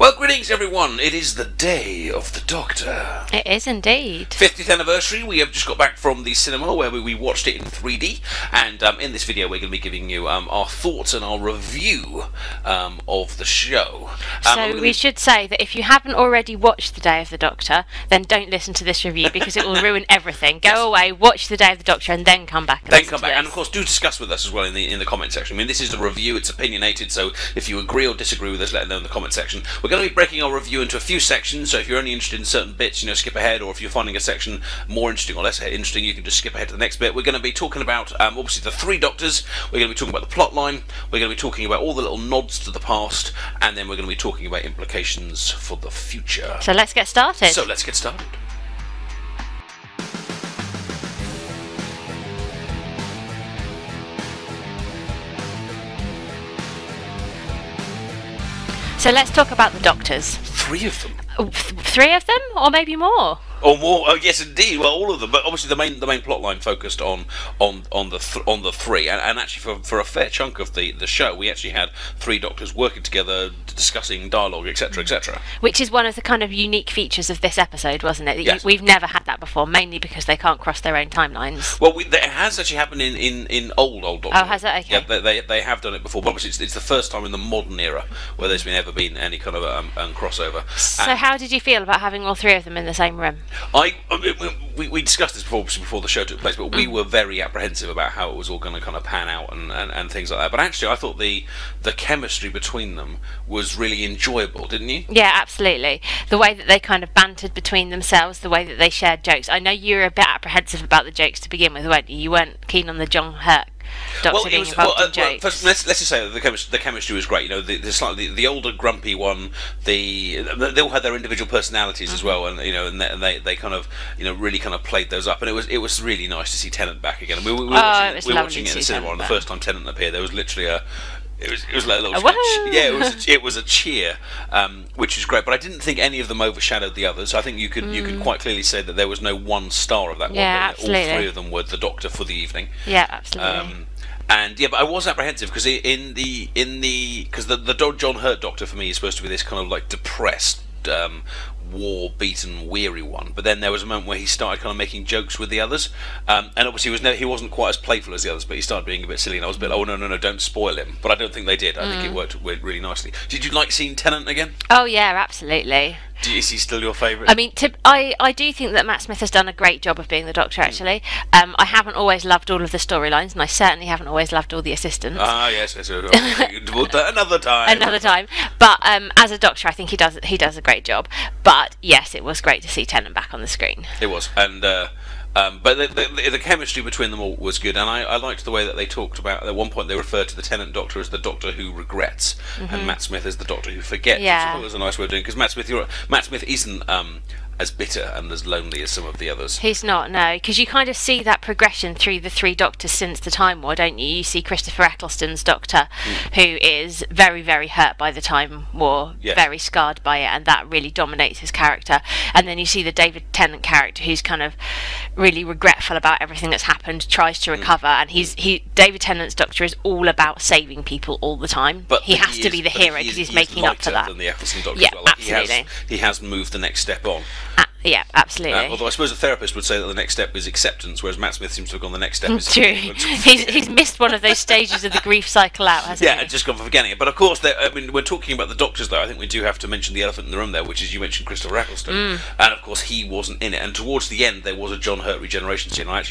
Well, greetings everyone. It is the Day of the Doctor. It is indeed. 50th anniversary. We have just got back from the cinema where we watched it in 3D, and in this video we're going to be giving you our thoughts and our review of the show. So we should say that if you haven't already watched The Day of the Doctor, then don't listen to this review because it will ruin everything. Go away, watch The Day of the Doctor, and then come back. And of course, do discuss with us as well in the comment section. I mean, this is a review; it's opinionated. So if you agree or disagree with us, let us know in the comment section. We're going to be breaking our review into a few sections. So if you're only interested in certain bits, skip ahead. Or if you're finding a section more interesting or less interesting, you can just skip ahead to the next bit. We're going to be talking about obviously the three Doctors. We're going to be talking about the plot line. We're going to be talking about all the little nods to the past, and then we're going to be talking about implications for the future. So let's get started. So let's talk about the Doctors. Three of them. Three of them, or maybe more. Or more? Oh, yes, indeed. Well, all of them. But obviously, the main plot line focused on the three, and actually for a fair chunk of the show, we actually had three Doctors working together, discussing dialogue, etc., etc. Which is one of the kind of unique features of this episode, wasn't it? Yes. We've never had that before, mainly because they can't cross their own timelines. Well, it has actually happened in old Doctor. Oh, has it? Okay. Yeah, they have done it before, but obviously it's the first time in the modern era where there's ever been any kind of crossover. So how did you feel about having all three of them in the same room? We discussed this before the show took place, but we were very apprehensive about how it was all going to kind of pan out and things like that. But actually, I thought the chemistry between them was really enjoyable, didn't you? Yeah, absolutely. The way that they kind of bantered between themselves, the way that they shared jokes. I know you were a bit apprehensive about the jokes to begin with, weren't you? You weren't keen on the John Hurt Doctor being involved in jokes. First, let's just say that the chemistry was great. The older grumpy one, they all had their individual personalities as well, and they kind of really kind of played those up, and it was really nice to see Tennant back again. We were watching it in the cinema, and the first time Tennant appeared, there was literally it was like a little it was a cheer, which was great. But I didn't think any of them overshadowed the others. I think you could quite clearly say that there was no one star of that one. Absolutely. All three of them were the Doctor for the evening. Yeah, absolutely. But I was apprehensive because the John Hurt Doctor for me is supposed to be this kind of like depressed, war-beaten, weary one. But then there was a moment where he started kind of making jokes with the others, and obviously he wasn't quite as playful as the others, but he started being a bit silly, and I was a bit like, oh no, don't spoil him. But I don't think they did. I think it worked really nicely. Did you like seeing Tennant again? Oh yeah, absolutely. Is he still your favourite? I mean, I do think that Matt Smith has done a great job of being the Doctor, actually. I haven't always loved all of the storylines, and I certainly haven't always loved all the assistants. Ah, yes. Another time. Another time. But as a Doctor, I think he does a great job. But yes, it was great to see Tennant back on the screen. It was, and but the chemistry between them all was good, and I liked the way that they talked about. At one point, they referred to the Tennant Doctor as the Doctor who regrets, and Matt Smith as the Doctor who forgets. Yeah. Which I thought was a nice way of doing, because Matt Smith isn't as bitter and as lonely as some of the others. He's not, no, because you kind of see that progression through the three Doctors since the Time War, don't you? You see Christopher Eccleston's Doctor, who is very, very hurt by the Time War, very scarred by it, and that really dominates his character. And then you see the David Tennant character, who's kind of really regretful about everything that's happened, tries to recover, and David Tennant's Doctor is all about saving people all the time. But he has to be the hero because he's making up for that. Than the Eccleston Doctor, yeah, as well. Like, absolutely. He has moved the next step on. Yeah, absolutely. Although I suppose a therapist would say that the next step is acceptance, whereas Matt Smith seems to have gone the next step is true. He's missed one of those stages of the grief cycle out, hasn't he? Yeah, just gone for forgetting it. But of course, we're talking about the Doctors, though. I think we do have to mention the elephant in the room there, which is you mentioned Christopher Eccleston, and of course he wasn't in it. And towards the end, there was a John Hurt regeneration scene. I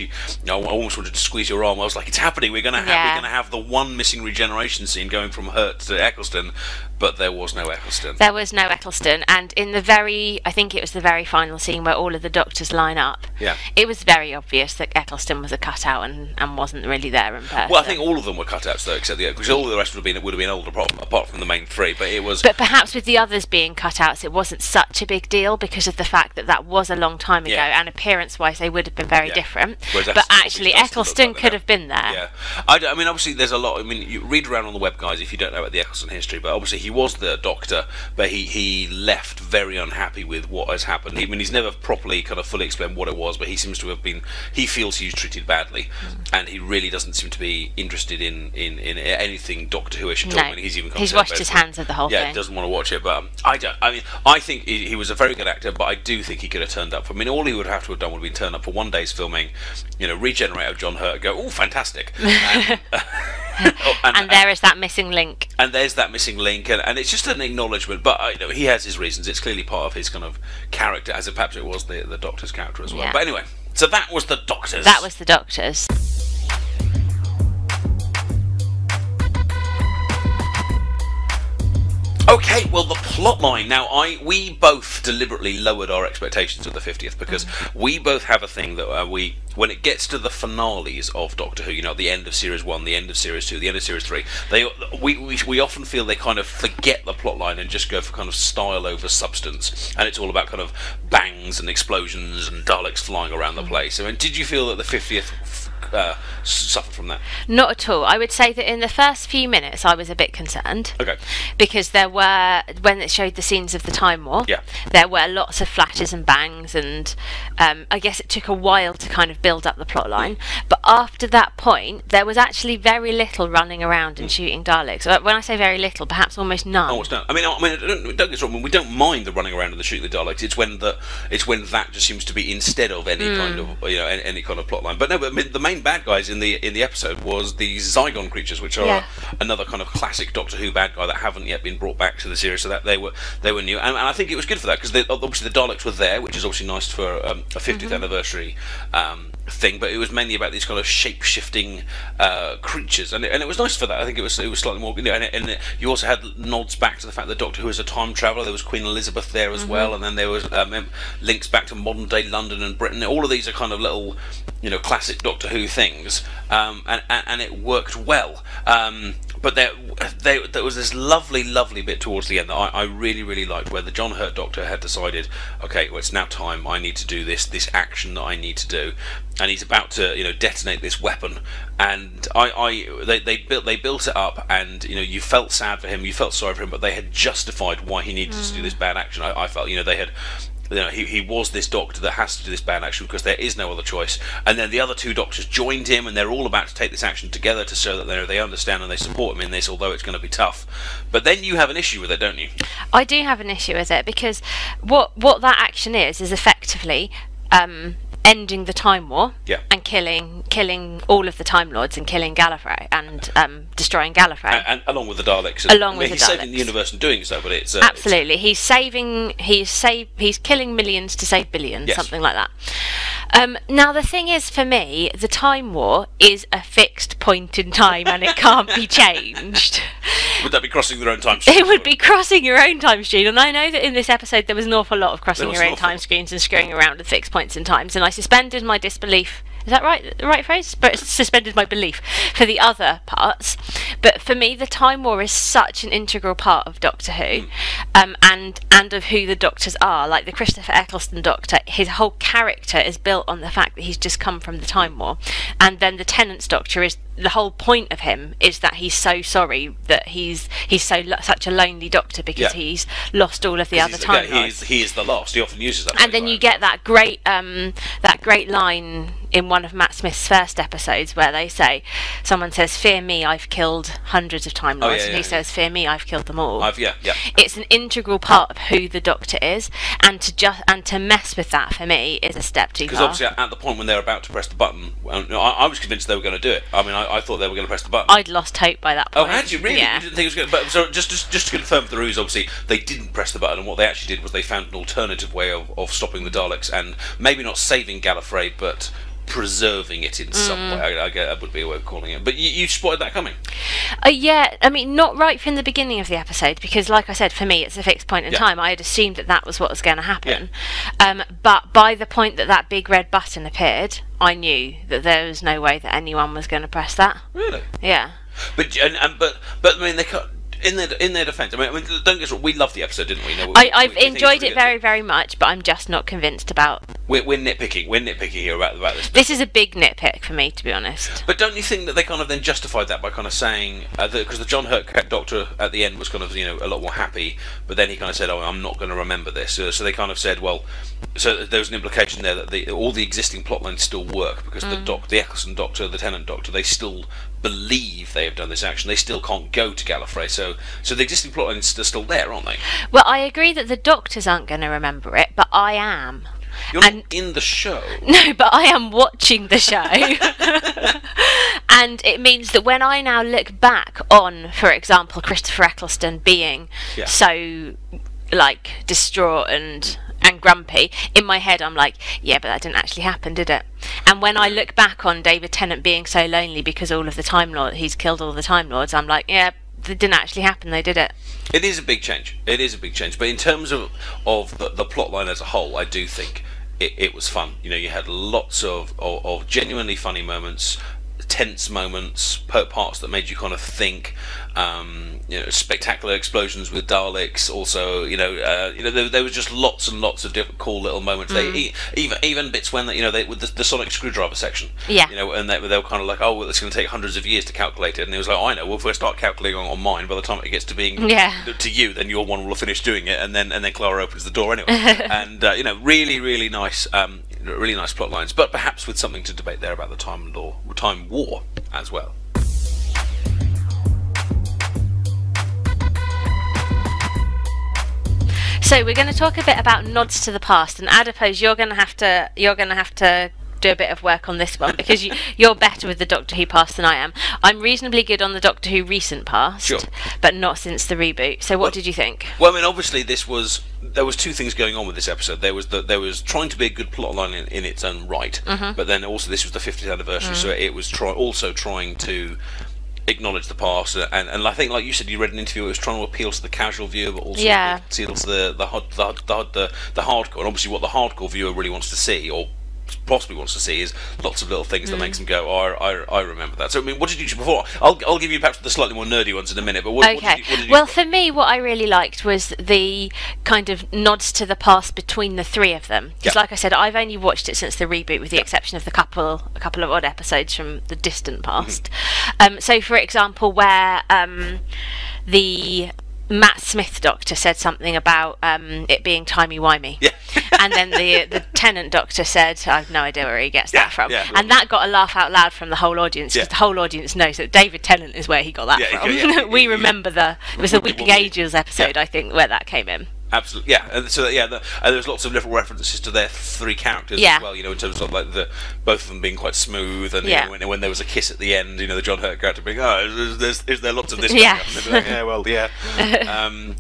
almost wanted to squeeze your arm. I was like, it's happening. We're gonna have the one missing regeneration scene going from Hurt to Eccleston. But there was no Eccleston. There was no Eccleston, and in I think it was the very final scene where all of the Doctors line up. Yeah. It was very obvious that Eccleston was a cutout and wasn't really there in person. Well, I think all of them were cutouts though, except because all the rest would have been older, apart from the main three. But it was. But perhaps with the others being cutouts, it wasn't such a big deal because of the fact that was a long time ago, and appearance-wise, they would have been very different. But actually, Eccleston could have been there. Yeah. I mean, obviously, there's a lot. I mean, you read around on the web, guys, if you don't know about the Eccleston history. But obviously, he he was the Doctor, but he left very unhappy with what has happened. I mean, he's never properly kind of fully explained what it was, but he seems to have been. He feels he was treated badly, and he really doesn't seem to be interested in anything Doctor Who-ish at all. I mean, he's washed his hands of the whole thing. Yeah, doesn't want to watch it. But I don't. I mean, I think he was a very good actor, but I do think he could have turned up. I mean, all he would have to have done would have been turn up for one day's filming, regenerate out John Hurt, go, oh, fantastic. And there is that missing link. And there's that missing link, and it's just an acknowledgement. But he has his reasons. It's clearly part of his kind of character, as perhaps it was the Doctor's character as well. Yeah. But anyway, so that was the Doctor's. That was the Doctor's. Okay, well, the plot line. Now, we both deliberately lowered our expectations of the 50th because we both have a thing that when it gets to the finales of Doctor Who, the end of Series 1, the end of Series 2, the end of Series 3, we often feel they kind of forget the plot line and just go for kind of style over substance, and it's all about kind of bangs and explosions and Daleks flying around the place. I mean, did you feel that the 50th suffered from that? Not at all. I would say that in the first few minutes I was a bit concerned. Okay. Because there were, when it showed the scenes of the Time War, there were lots of flashes and bangs, and I guess it took a while to kind of build up the plot line. But after that point, there was actually very little running around and shooting Daleks. When I say very little, perhaps almost none. Almost none. I mean, don't get us wrong. We don't mind the running around and the shooting the Daleks. It's when that just seems to be instead of any kind of any kind of plot line. But no, but the main bad guys in the episode was the Zygon creatures, which are another kind of classic Doctor Who bad guy that haven't yet been brought back to the series, so that they were new, and I think it was good for that because obviously the Daleks were there, which is obviously nice for a 50th anniversary thing, but it was mainly about these kind of shape-shifting creatures, and it was nice for that. I think it was slightly more, and you also had nods back to the fact that Doctor Who is a time traveller. There was Queen Elizabeth there as well, and then there was links back to modern-day London and Britain. All of these are kind of little, classic Doctor Who things, and it worked well. But there was this lovely bit towards the end that I really, really liked, where the John Hurt Doctor had decided, okay, well, it's now time. I need to do this action that I need to do, and he's about to, detonate this weapon. And they built it up, and you felt sad for him, you felt sorry for him, but they had justified why he needed to do this bad action. I felt, they had. He was this Doctor that has to do this bad action because there is no other choice, and then the other two Doctors joined him, and they're all about to take this action together to show that they understand and they support him in this, although it's going to be tough. But then you have an issue with it, don't you? I do have an issue with it because what that action is effectively ending the Time War and killing all of the Time Lords and killing Gallifrey and destroying Gallifrey, and along with the Daleks. He's saving the universe in doing so, but it's absolutely he's killing millions to save billions, something like that. Now the thing is, for me, the Time War is a fixed point in time and it can't be changed. Would that be crossing their own time screen? It would be crossing your own time screen, and I know that in this episode there was an awful lot of crossing your own time screens and screwing around with fixed points in times, and I suspended my disbelief. Is that right? The right phrase? But suspended my belief for the other parts. But for me, the Time War is such an integral part of Doctor Who, and of who the Doctors are. Like the Christopher Eccleston Doctor, his whole character is built on the fact that he's just come from the Time War, and then the Tennant's Doctor is. The whole point of him is that he's so sorry that he's such a lonely Doctor because he's lost all of the other Time Lords. He is the lost. He often uses that. And then you get that great line in one of Matt Smith's first episodes where they say, someone says, "Fear me, I've killed hundreds of Time Lords," and he says, "Fear me, I've killed them all." It's an integral part of who the Doctor is, and to mess with that for me is a step too far. Because obviously at the point when they're about to press the button, I was convinced they were going to do it. I mean, I thought they were going to press the button. I'd lost hope by that point. Oh, had you really? Yeah. You didn't think it was going to... But so just to confirm for the ruse, obviously, they didn't press the button, and what they actually did was they found an alternative way of stopping the Daleks, and maybe not saving Gallifrey, but preserving it in some way. I guess that would be a way of calling it. But you spotted that coming. Yeah, I mean, not right from the beginning of the episode, because like I said, for me it's a fixed point in time. I had assumed that was what was going to happen. But by the point that big red button appeared, I knew that there was no way that anyone was going to press that. Really? Yeah. But I mean, they can't... In their defence, I mean, don't get us wrong, we loved the episode, didn't we? No, I've enjoyed it very, very much, but I'm just not convinced about. We're nitpicking. We're nitpicking here about this. This is a big nitpick for me, to be honest. But don't you think that they kind of then justified that by kind of saying because the John Hurt Doctor at the end was kind of a lot more happy, but then he kind of said, "Oh, I'm not going to remember this." So they kind of said, "Well," so there was an implication there that all the existing plotlines still work because the Eccleston Doctor, the Tennant Doctor, they still believe they have done this action. They still can't go to Gallifrey, so the existing plotlines are still there, aren't they? Well, I agree that the Doctors aren't going to remember it, but I am. You're not in the show. No, but I am watching the show. And it means that when I now look back on, for example, Christopher Eccleston being so, like, distraught and grumpy, in my head I'm like, yeah, but that didn't actually happen, did it? And when I look back on David Tennant being so lonely because he's killed all the Time Lords, I'm like, yeah, that didn't actually happen, they did it. It is a big change. It is a big change. But in terms of the plot line as a whole, I do think it was fun. You had lots of genuinely funny moments, tense moments, parts that made you kind of think. Spectacular explosions with Daleks. Also, there was just lots and lots of different cool little moments. They even bits when with the sonic screwdriver section. Yeah. And they were kind of like, oh, well, it's going to take hundreds of years to calculate it. And it was like, I know. Well, if we start calculating on mine, by the time it gets to being to you, then your one will have finished doing it, and then Clara opens the door anyway. And really, really nice. Really nice plot lines, but perhaps with something to debate there about the Time War as well. So we're going to talk a bit about nods to the past, and Adipose, you're going to have to do a bit of work on this one because you're better with the Doctor Who past than I am. I'm reasonably good on the Doctor Who recent past, but not since the reboot. So what did you think? Well, I mean, obviously there was two things going on with this episode. There was trying to be a good plotline in its own right, but then also this was the 50th anniversary, so it was also trying to acknowledge the past, and I think, like you said, you read an interview. It was trying to appeal to the casual viewer, but also appeal to the hardcore. And obviously, what the hardcore viewer really wants to see, or possibly wants to see, is lots of little things that makes them go, oh, I remember that. So I mean, what did you before? I'll give you perhaps the slightly more nerdy ones in a minute. But what did you well, for me, what I really liked was the kind of nods to the past between the three of them. Because, like I said, I've only watched it since the reboot, with the exception of a couple of odd episodes from the distant past. So, for example, where the Matt Smith Doctor said something about it being timey-wimey. Yeah. And then the Tennant Doctor said, I have no idea where he gets that from. Yeah, and that got a laugh out loud from the whole audience, because the whole audience knows that David Tennant is where he got that from. We remember it was the Weeping Angels episode, I think, where that came in. Absolutely, yeah. And so and there's lots of little references to their three characters as well. In terms of like both of them being quite smooth, and when there was a kiss at the end, the John Hurt character being, is there lots of this? Like, yeah, well, yeah.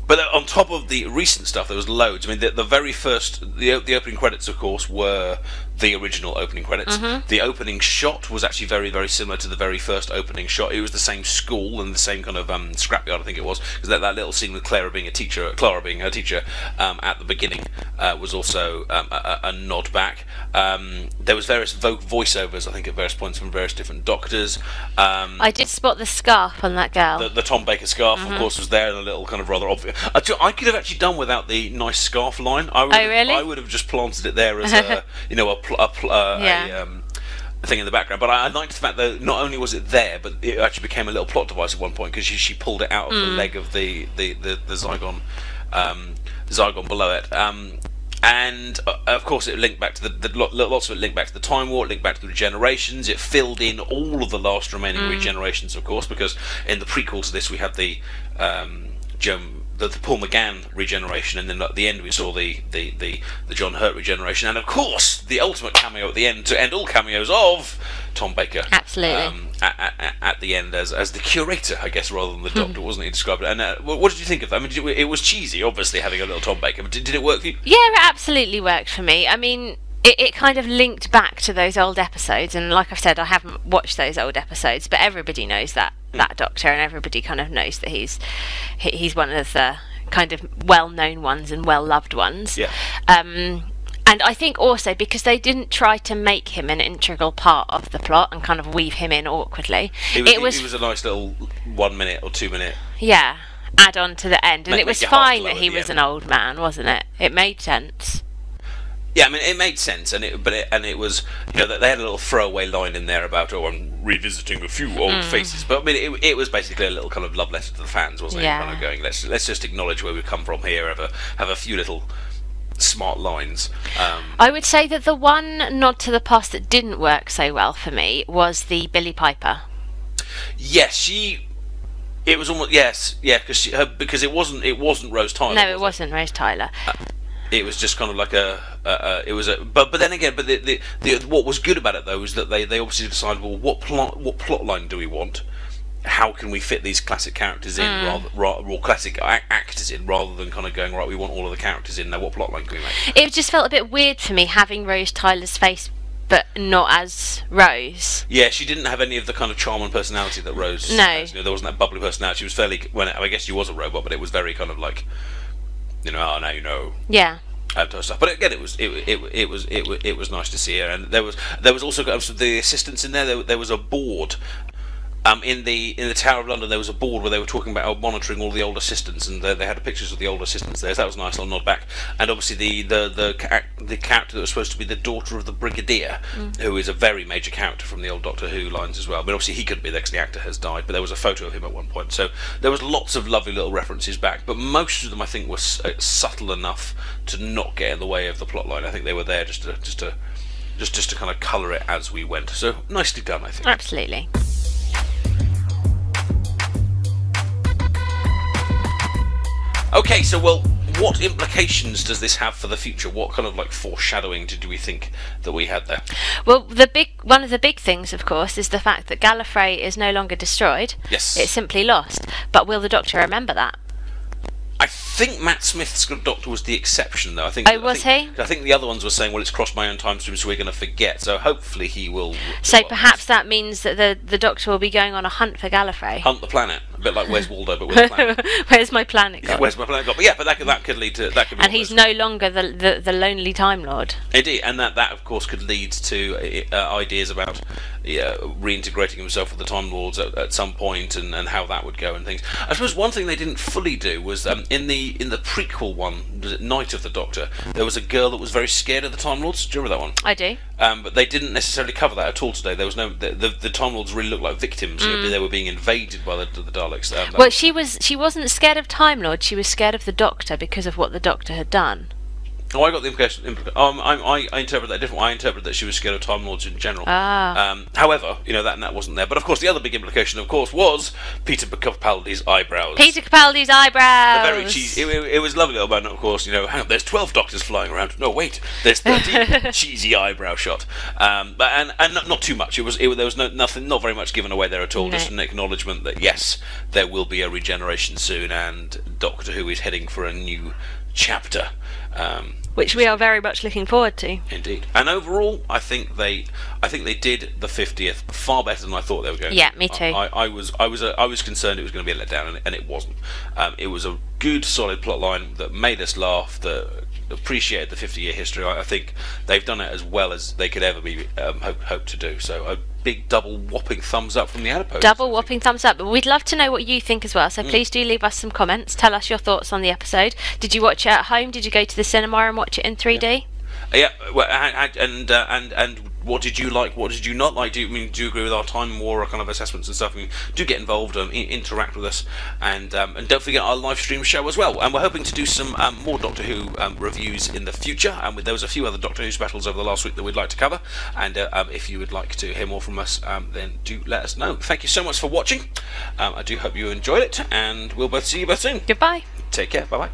But on top of the recent stuff, there was loads. I mean, the very first, the opening credits, of course, were the original opening credits. The opening shot was actually very, very similar to the very first opening shot. It was the same school and the same kind of scrapyard, I think it was, because that little scene with Clara being her teacher at the beginning was also a nod back. There was various voiceovers, I think, at various points from various different doctors. I did spot the scarf on that girl. The Tom Baker scarf, of course, was there, and a little kind of rather obvious. I could have actually done without the nice scarf line. Really? I would have just planted it there as a thing in the background. But I liked the fact that not only was it there, but it actually became a little plot device at one point, because she pulled it out of the leg of the Zygon. Zygon below it, and of course it linked back to lots of it linked back to the Time War, it linked back to the regenerations. It filled in all of the last remaining regenerations, of course, because in the prequel to this we had the Paul McGann regeneration, and then at the end we saw the John Hurt regeneration, and of course the ultimate cameo at the end, to end all cameos, of Tom Baker. Absolutely. At the end as the curator, I guess, rather than the doctor, wasn't he described it? And what did you think of that? I mean, it was cheesy, obviously, having a little Tom Baker, but did it work for you? Yeah, it absolutely worked for me. I mean, it kind of linked back to those old episodes, and like I've said, I haven't watched those old episodes, but everybody knows that doctor, and everybody kind of knows that he's one of the kind of well-known ones and well-loved ones. Yeah. And I think also because they didn't try to make him an integral part of the plot and kind of weave him in awkwardly. He was a nice little 1 minute or 2 minute. Yeah. add on to the end, and it was fine that he was an old man, wasn't it? It made sense. Yeah, I mean, it made sense, and it was, you know, they had a little throwaway line in there about, oh, I'm revisiting a few old faces, but I mean, it was basically a little kind of love letter to the fans, wasn't it? Kind of going, let's just acknowledge where we've come from here, have a few little smart lines. I would say that the one nod to the past that didn't work so well for me was the Billie Piper. Yes, it was almost because it wasn't Rose Tyler. No, it wasn't Rose Tyler. It was just kind of like but then again, but the what was good about it though was that they obviously decided, well, what plot line do we want? How can we fit these classic characters in, or classic actors in, rather than kind of going, right, we want all of the characters in. Now, what plot line can we make? It just felt a bit weird for me having Rose Tyler's face, but not as Rose. Yeah, she didn't have any of the kind of charm and personality that Rose has. You know, there wasn't that bubbly personality. She was fairly, I guess she was a robot, but it was very kind of like, you know, oh, now you know. Yeah. Stuff. But again, it was nice to see her, and there was also the assistants in there. There was a board. In the Tower of London, there was a board where they were talking about monitoring all the old assistants, and they had pictures of the old assistants there. So that was a nice little nod back. And obviously the character that was supposed to be the daughter of the Brigadier, who is a very major character from the old Doctor Who lines as well. But obviously he couldn't be there because the actor has died. But there was a photo of him at one point. So there was lots of lovely little references back. But most of them, I think, were subtle enough to not get in the way of the plotline. I think they were there just to kind of colour it as we went. So nicely done, I think. Absolutely. Okay, so well, what implications does this have for the future? What kind of like foreshadowing do we think that we had there? Well, one of the big things, of course, is the fact that Gallifrey is no longer destroyed. Yes. It's simply lost. But will the Doctor remember that? I think Matt Smith's Doctor was the exception, though. I think the other ones were saying, well, it's crossed my own time stream, so we're going to forget. So hopefully he will. So perhaps that means that the Doctor will be going on a hunt for Gallifrey. Hunt the planet, a bit like Where's Waldo, but with a planet. Where's my planet gone? Yeah, where's my planet gone? But yeah, but that could lead to that. Could be and he's no longer the lonely Time Lord. Indeed, and that of course could lead to ideas about reintegrating himself with the Time Lords at some point, and how that would go and things. I suppose one thing they didn't fully do was in the prequel one, was it Night of the Doctor, there was a girl that was very scared of the Time Lords. Do you remember that one? I do. But they didn't necessarily cover that at all today. There was no the Time Lords really looked like victims. You know, they were being invaded by the Daleks. Well, she wasn't scared of Time Lords. She was scared of the Doctor because of what the Doctor had done. Oh, I got the implication. I interpret that differently. I interpret that she was scared of Time Lords in general. However, you know, that wasn't there. But of course, the other big implication, of course, was Peter Capaldi's eyebrows. Peter Capaldi's eyebrows. The very cheesy. It was a lovely little moment. Of course, you know, hang on, there's 12 Doctors flying around. No, wait, there's 13. Cheesy eyebrow shot. But not too much. There was nothing, not very much given away there at all. No. Just an acknowledgement that yes, there will be a regeneration soon, and Doctor Who is heading for a new chapter. Which we are very much looking forward to. Indeed. And overall, I think they did the 50th far better than I thought they were going to. Yeah, me too. I was concerned it was going to be a letdown, and it wasn't. It was a good, solid plot line that made us laugh, that appreciated the 50-year history. I think they've done it as well as they could ever be hope to do. So a big double whopping thumbs up from the Adipose. Double whopping thumbs up. But we'd love to know what you think as well. So please do leave us some comments. Tell us your thoughts on the episode. Did you watch it at home? Did you go to the cinema and watch it in 3D? Yeah. Well, and what did you like? What did you not like? Do you agree with our Time War kind of assessments and stuff? Do get involved, interact with us, and don't forget our live stream show as well. And we're hoping to do some more Doctor Who reviews in the future. And there was a few other Doctor Who specials over the last week that we'd like to cover. And if you would like to hear more from us, then do let us know. Thank you so much for watching. I do hope you enjoyed it, and we'll see you both soon. Goodbye. Take care. Bye bye.